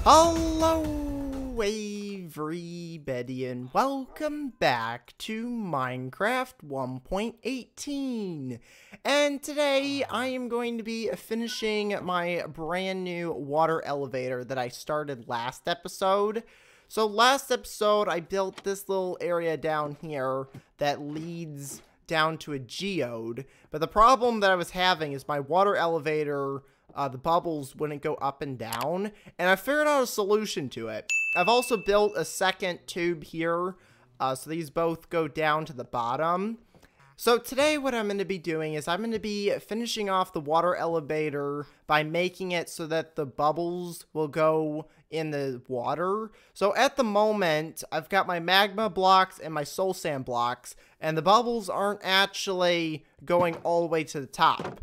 Hello everybody and welcome back to Minecraft 1.18, and today I am going to be finishing my brand new water elevator that I started last episode. So last episode I built this little area down here that leads down to a geode, but the problem that I was having is my water elevator, the bubbles wouldn't go up and down, and I figured out a solution to it. I've also built a second tube here, so these both go down to the bottom. So today what I'm going to be doing is I'm going to be finishing off the water elevator by making it so that the bubbles will go in the water. So at the moment, I've got my magma blocks and my soul sand blocks, and the bubbles aren't actually going all the way to the top.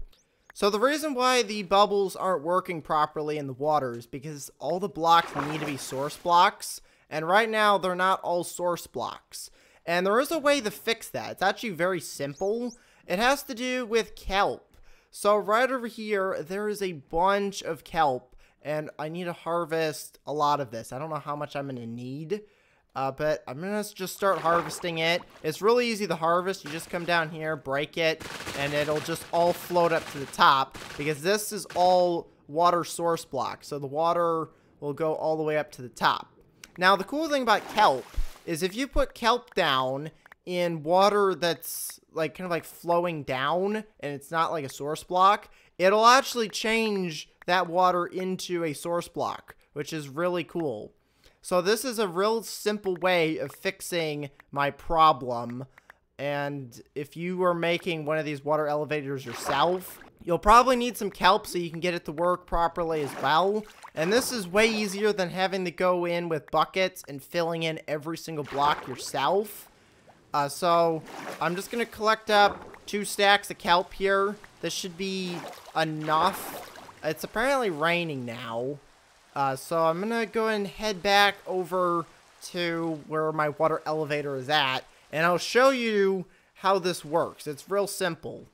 So the reason why the bubbles aren't working properly in the water is because all the blocks need to be source blocks, and right now they're not all source blocks. And there is a way to fix that. It's actually very simple. It has to do with kelp. So right over here, there is a bunch of kelp, and I need to harvest a lot of this. I don't know how much I'm going to need, but I'm going to just start harvesting it. It's really easy to harvest. You just come down here, break it, and it'll just all float up to the top, because this is all water source blocks. So the water will go all the way up to the top. Now, the cool thing about kelp is if you put kelp down in water that's like kind of like flowing down and it's not like a source block, it'll actually change that water into a source block, which is really cool. So this is a real simple way of fixing my problem. And if you are making one of these water elevators yourself, you'll probably need some kelp so you can get it to work properly as well. And this is way easier than having to go in with buckets and filling in every single block yourself. So I'm just going to collect up 2 stacks of kelp here. This should be enough. It's apparently raining now. So I'm going to go and head back over to where my water elevator is at, and I'll show you how this works. It's real simple.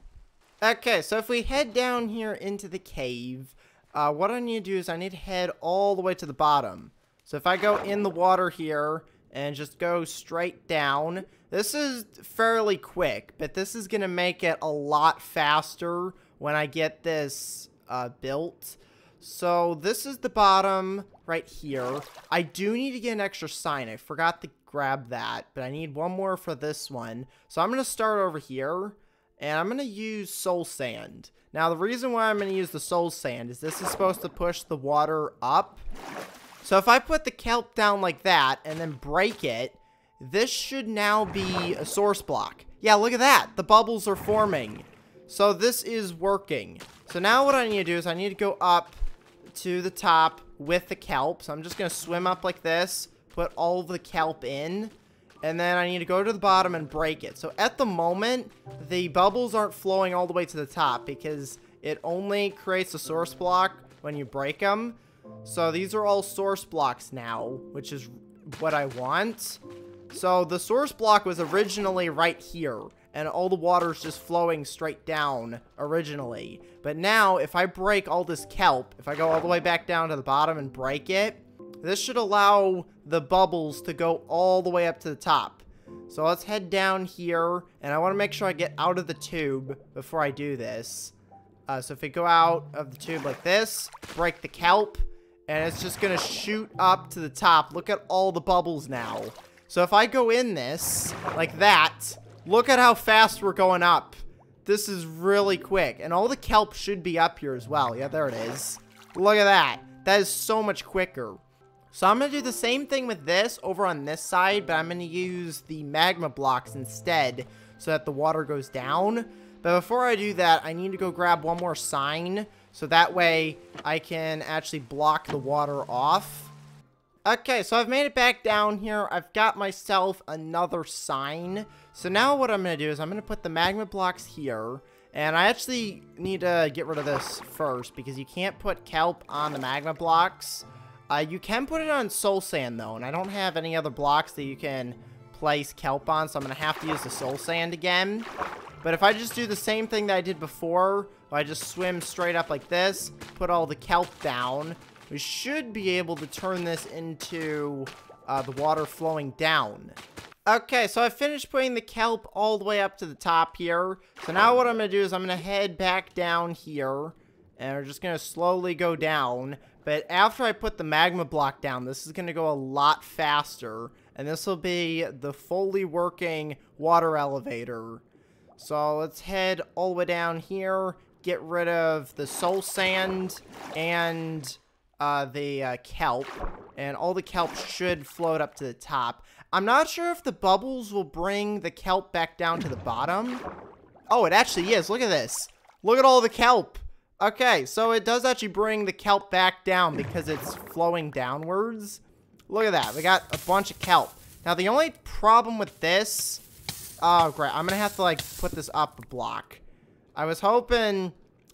Okay, so if we head down here into the cave, what I need to do is I need to head all the way to the bottom. So if I go in the water here and just go straight down, this is fairly quick, but this is going to make it a lot faster when I get this built. So this is the bottom right here. I do need to get an extra sign. I forgot to grab that, but I need one more for this one. So I'm going to start over here, and I'm going to use soul sand. Now, the reason why I'm going to use the soul sand is this is supposed to push the water up. So if I put the kelp down like that and then break it, this should now be a source block. Yeah, look at that. The bubbles are forming. So this is working. So now what I need to do is I need to go up to the top with the kelp. So I'm just going to swim up like this, put all the kelp in, and then I need to go to the bottom and break it. So at the moment, the bubbles aren't flowing all the way to the top because it only creates a source block when you break them. So these are all source blocks now, which is what I want. So the source block was originally right here, and all the water is just flowing straight down originally. But now, if I break all this kelp, if I go all the way back down to the bottom and break it, this should allow the bubbles to go all the way up to the top. So let's head down here, and I want to make sure I get out of the tube before I do this. So if we go out of the tube like this, break the kelp, and it's just going to shoot up to the top. Look at all the bubbles now. So if I go in this like that, look at how fast we're going up. This is really quick. And all the kelp should be up here as well. Yeah, there it is. Look at that. That is so much quicker. So I'm going to do the same thing with this over on this side, but I'm going to use the magma blocks instead so that the water goes down. But before I do that, I need to go grab one more sign so that way I can actually block the water off. Okay, so I've made it back down here. I've got myself another sign. So now what I'm going to do is I'm going to put the magma blocks here. And I actually need to get rid of this first because you can't put kelp on the magma blocks. You can put it on soul sand though, and I don't have any other blocks that you can place kelp on, so I'm going to have to use the soul sand again. But if I just do the same thing that I did before, I just swim straight up like this, put all the kelp down, we should be able to turn this into the water flowing down. Okay, so I finished putting the kelp all the way up to the top here. So now what I'm going to do is I'm going to head back down here. And we're just going to slowly go down. But after I put the magma block down, this is going to go a lot faster. And this will be the fully working water elevator. So let's head all the way down here. Get rid of the soul sand and the kelp. And all the kelp should float up to the top. I'm not sure if the bubbles will bring the kelp back down to the bottom. Oh, it actually is. Look at this. Look at all the kelp. Okay, so it does actually bring the kelp back down because it's flowing downwards. Look at that. We got a bunch of kelp. Now, the only problem with this... Oh, great. I'm going to have to, like, put this up a block. I was hoping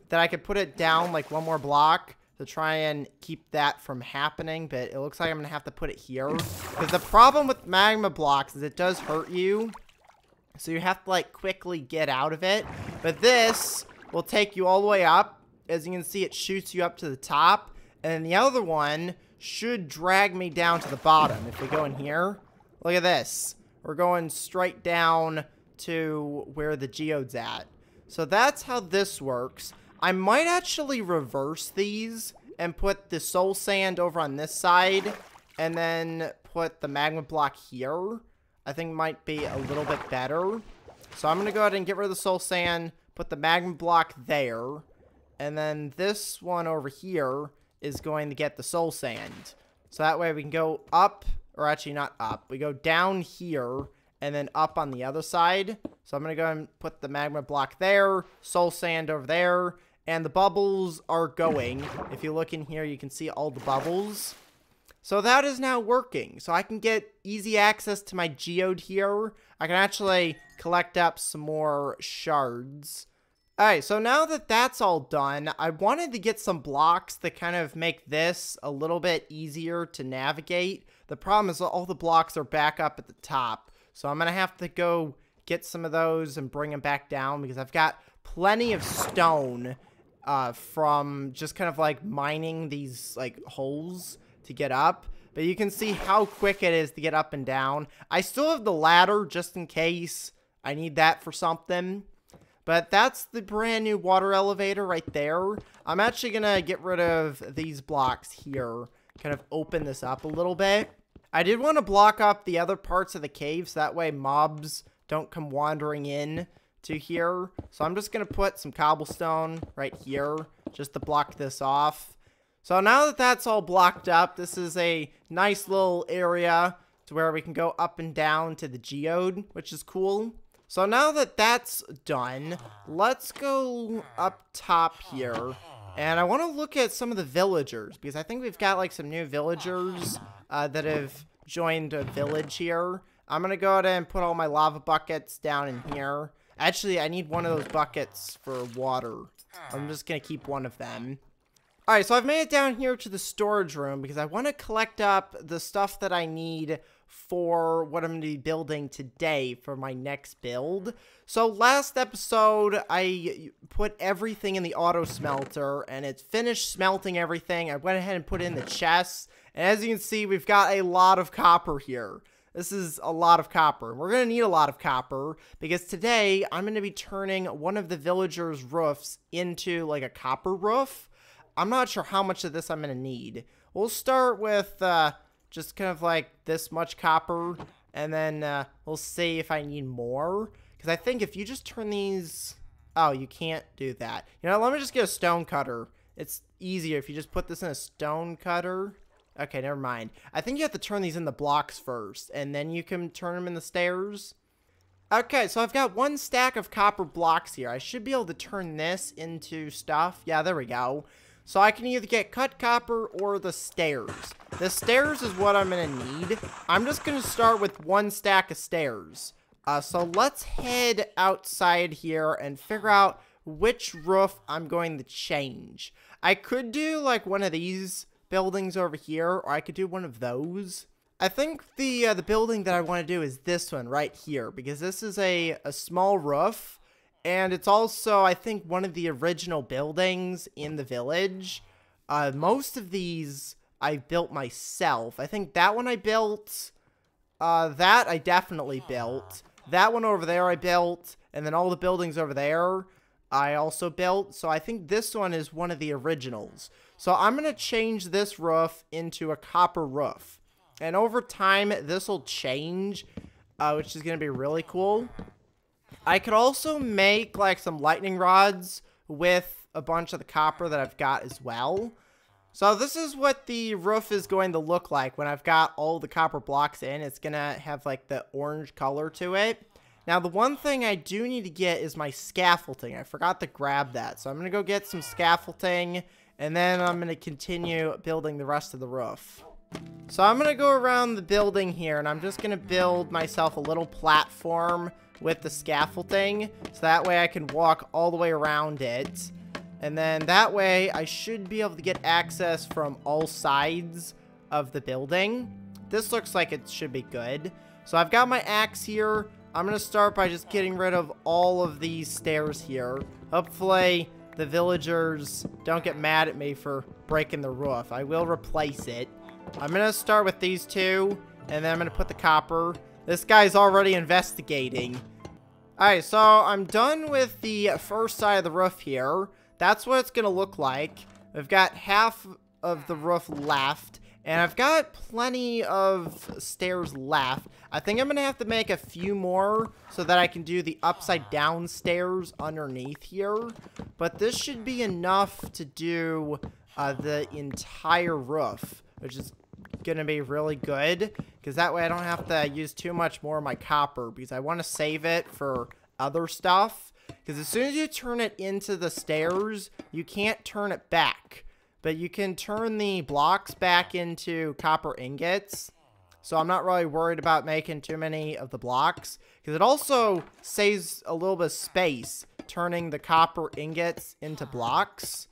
that I could put it down, like, one more block to try and keep that from happening, but it looks like I'm going to have to put it here. Because the problem with magma blocks is it does hurt you, so you have to, like, quickly get out of it. But this will take you all the way up. As you can see, it shoots you up to the top, and then the other one should drag me down to the bottom. If we go in here, look at this. We're going straight down to where the geode's at. So that's how this works. I might actually reverse these and put the soul sand over on this side and then put the magma block here. I think might be a little bit better. So I'm going to go ahead and get rid of the soul sand, put the magma block there, and then this one over here is going to get the soul sand. So that way we can go up, or actually not up, we go down here and then up on the other side. So I'm going to go and put the magma block there, soul sand over there, and the bubbles are going. If you look in here, you can see all the bubbles. So that is now working. So I can get easy access to my geode here. I can actually collect up some more shards. Alright, so now that that's all done, I wanted to get some blocks that kind of make this a little bit easier to navigate. The problem is all the blocks are back up at the top. So I'm going to have to go get some of those and bring them back down because I've got plenty of stone from just kind of like mining these like holes to get up. But you can see how quick it is to get up and down. I still have the ladder just in case I need that for something. But that's the brand new water elevator right there. I'm actually going to get rid of these blocks here. Kind of open this up a little bit. I did want to block up the other parts of the cave so that way mobs don't come wandering in to here. So I'm just going to put some cobblestone right here just to block this off. So now that that's all blocked up, this is a nice little area to where we can go up and down to the geode, which is cool. So now that that's done, let's go up top here. And I want to look at some of the villagers, because I think we've got like some new villagers that have joined a village here. I'm going to go ahead and put all my lava buckets down in here. Actually, I need one of those buckets for water. I'm just going to keep one of them. Alright, so I've made it down here to the storage room because I want to collect up the stuff that I need for what I'm going to be building today for my next build. So last episode, I put everything in the auto smelter and it's finished smelting everything. I went ahead and put it in the chest. And as you can see, we've got a lot of copper here. This is a lot of copper. We're going to need a lot of copper because today I'm going to be turning one of the villagers' roofs into like a copper roof. I'm not sure how much of this I'm going to need. We'll start with just kind of like this much copper, and then we'll see if I need more. Because I think if you just turn these... Oh, you can't do that. You know, let me just get a stone cutter. It's easier if you just put this in a stone cutter. Okay, never mind. I think you have to turn these in the blocks first, and then you can turn them in the stairs. Okay, so I've got one stack of copper blocks here. I should be able to turn this into stuff. Yeah, there we go. So I can either get cut copper or the stairs. The stairs is what I'm going to need. I'm just going to start with one stack of stairs. So let's head outside here and figure out which roof I'm going to change. I could do like one of these buildings over here, or I could do one of those. I think the building that I want to do is this one right here, because this is a small roof. And it's also, I think, one of the original buildings in the village. Most of these I built myself. I think that one I built. That I definitely built. That one over there I built. And then all the buildings over there I also built. So I think this one is one of the originals. So I'm going to change this roof into a copper roof. And over time, this will change, which is going to be really cool. I could also make like some lightning rods with a bunch of the copper that I've got as well. So this is what the roof is going to look like when I've got all the copper blocks in. It's going to have like the orange color to it. Now, the one thing I do need to get is my scaffolding. I forgot to grab that. So I'm going to go get some scaffolding, and then I'm going to continue building the rest of the roof. So I'm going to go around the building here, and I'm just going to build myself a little platform with the scaffolding. So that way I can walk all the way around it. And then that way I should be able to get access from all sides of the building. This looks like it should be good. So I've got my axe here. I'm going to start by just getting rid of all of these stairs here. Hopefully, the villagers don't get mad at me for breaking the roof. I will replace it. I'm going to start with these two, and then I'm going to put the copper. This guy's already investigating. Alright, so I'm done with the first side of the roof here. That's what it's going to look like. I've got half of the roof left. And I've got plenty of stairs left. I think I'm going to have to make a few more so that I can do the upside down stairs underneath here. But this should be enough to do the entire roof, which is going to be really good. Because that way I don't have to use too much more of my copper, because I want to save it for other stuff. Because as soon as you turn it into the stairs, you can't turn it back. But you can turn the blocks back into copper ingots. So I'm not really worried about making too many of the blocks. Because it also saves a little bit of space turning the copper ingots into blocks.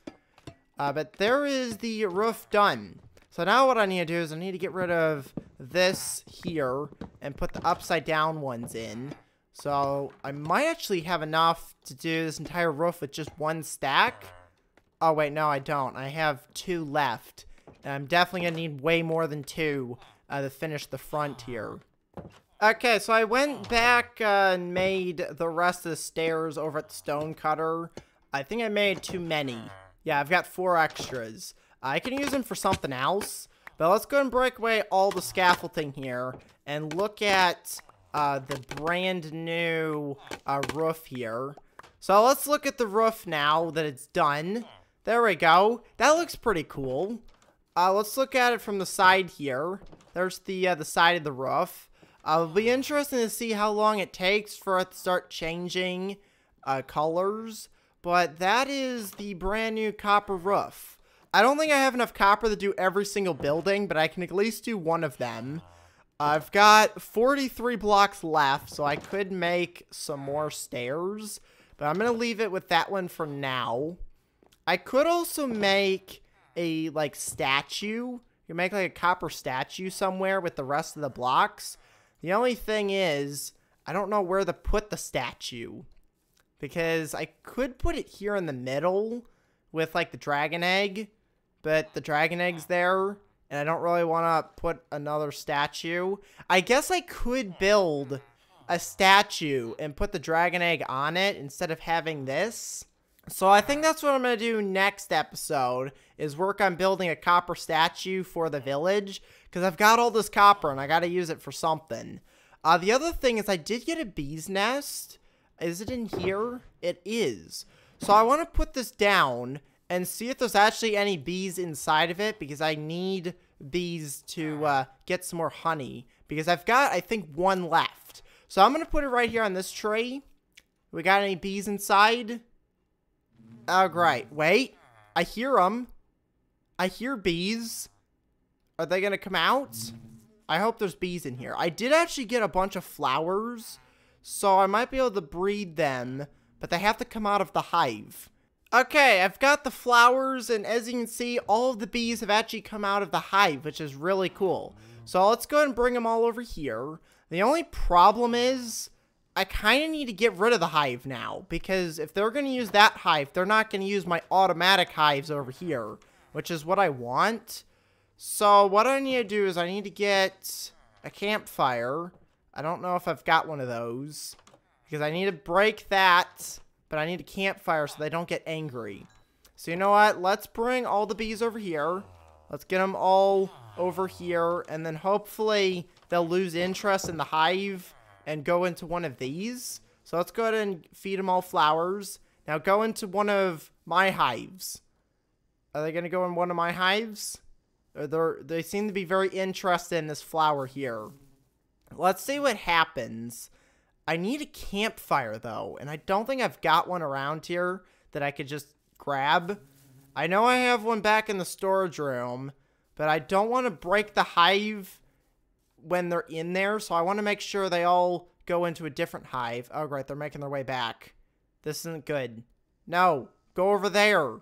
But there is the roof done. So now what I need to do is I need to get rid of this here and put the upside down ones in. So I might actually have enough to do this entire roof with just one stack. Oh, wait, no, I don't. I have 2 left. And I'm definitely going to need way more than 2 to finish the front here. Okay, so I went back and made the rest of the stairs over at the stone cutter. I think I made too many. Yeah, I've got 4 extras. I can use them for something else. But let's go and break away all the scaffolding here and look at the brand new roof here. So let's look at the roof now that it's done. There we go. That looks pretty cool. Let's look at it from the side here. There's the side of the roof. It'll be interesting to see how long it takes for it to start changing colors. But that is the brand new copper roof. I don't think I have enough copper to do every single building, but I can at least do one of them. I've got 43 blocks left, so I could make some more stairs. But I'm going to leave it with that one for now. I could also make a, like, statue. You can make, like, a copper statue somewhere with the rest of the blocks. The only thing is, I don't know where to put the statue. Because I could put it here in the middle with, like, the dragon egg. But the dragon egg's there, and I don't really want to put another statue. I guess I could build a statue and put the dragon egg on it instead of having this. So I think that's what I'm going to do next episode, is work on building a copper statue for the village, because I've got all this copper and I got to use it for something. The other thing is I did get a bee's nest. Is it in here? It is. So I want to put this down and see if there's actually any bees inside of it, because I need bees to get some more honey, because I've got, I think, 1 left. So I'm going to put it right here on this tree. We got any bees inside? Oh, great. Wait. I hear them. I hear bees. Are they going to come out? I hope there's bees in here. I did actually get a bunch of flowers, so I might be able to breed them, but they have to come out of the hive. Okay, I've got the flowers, and as you can see, all of the bees have actually come out of the hive, which is really cool. So let's go ahead and bring them all over here. The only problem is, I kind of need to get rid of the hive now, because if they're going to use that hive, they're not going to use my automatic hives over here. which is what I want. So what I need to do is I need to get a campfire. I don't know if I've got one of those, because I need to break that, but I need a campfire so they don't get angry. So you know what? Let's bring all the bees over here. Let's get them all over here, and then hopefully they'll lose interest in the hive and go into one of these. So let's go ahead and feed them all flowers. Now go into one of my hives. Are they going to go in one of my hives? They seem to be very interested in this flower here. Let's see what happens. I need a campfire, though, and I don't think I've got one around here that I could just grab. I know I have one back in the storage room, but I don't want to break the hive when they're in there, so I want to make sure they all go into a different hive. Oh, great, they're making their way back. This isn't good. No, go over there.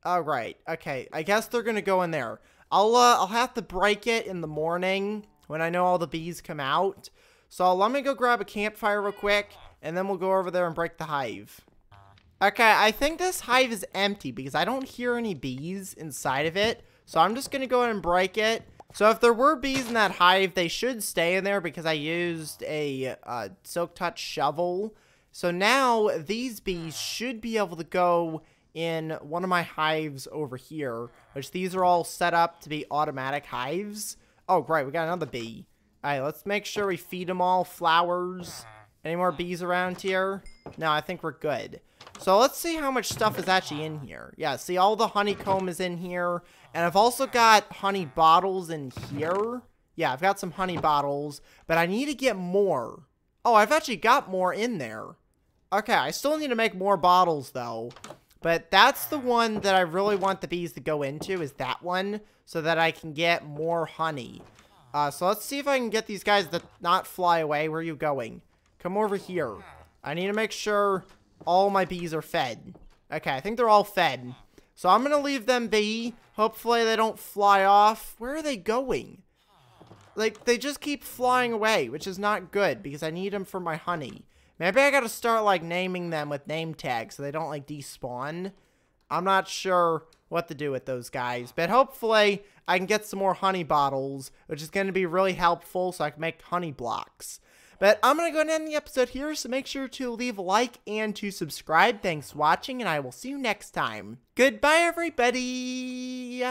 Oh, right, okay, I guess they're going to go in there. I'll have to break it in the morning when I know all the bees come out. So let me go grab a campfire real quick, and then we'll go over there and break the hive. Okay, I think this hive is empty because I don't hear any bees inside of it. So I'm just going to go ahead and break it. So if there were bees in that hive, they should stay in there because I used a Silk Touch shovel. So now these bees should be able to go in one of my hives over here, which these are all set up to be automatic hives. Oh, great, we got another bee. All right, let's make sure we feed them all flowers. Any more bees around here? No, I think we're good. So let's see how much stuff is actually in here. Yeah, see, all the honeycomb is in here. And I've also got honey bottles in here. Yeah, I've got some honey bottles, but I need to get more. Oh, I've actually got more in there. Okay, I still need to make more bottles, though. But that's the one that I really want the bees to go into, is that one, so that I can get more honey. So let's see if I can get these guys to not fly away. Where are you going? Come over here. I need to make sure all my bees are fed. Okay, I think they're all fed. So I'm going to leave them be. Hopefully they don't fly off. Where are they going? Like, they just keep flying away, which is not good because I need them for my honey. Maybe I gotta start, like, naming them with name tags so they don't, like, despawn. I'm not sure what to do with those guys. But hopefully, I can get some more honey bottles, which is going to be really helpful so I can make honey blocks. But I'm going to go and end the episode here, so make sure to leave a like and to subscribe. Thanks for watching, and I will see you next time. Goodbye, everybody!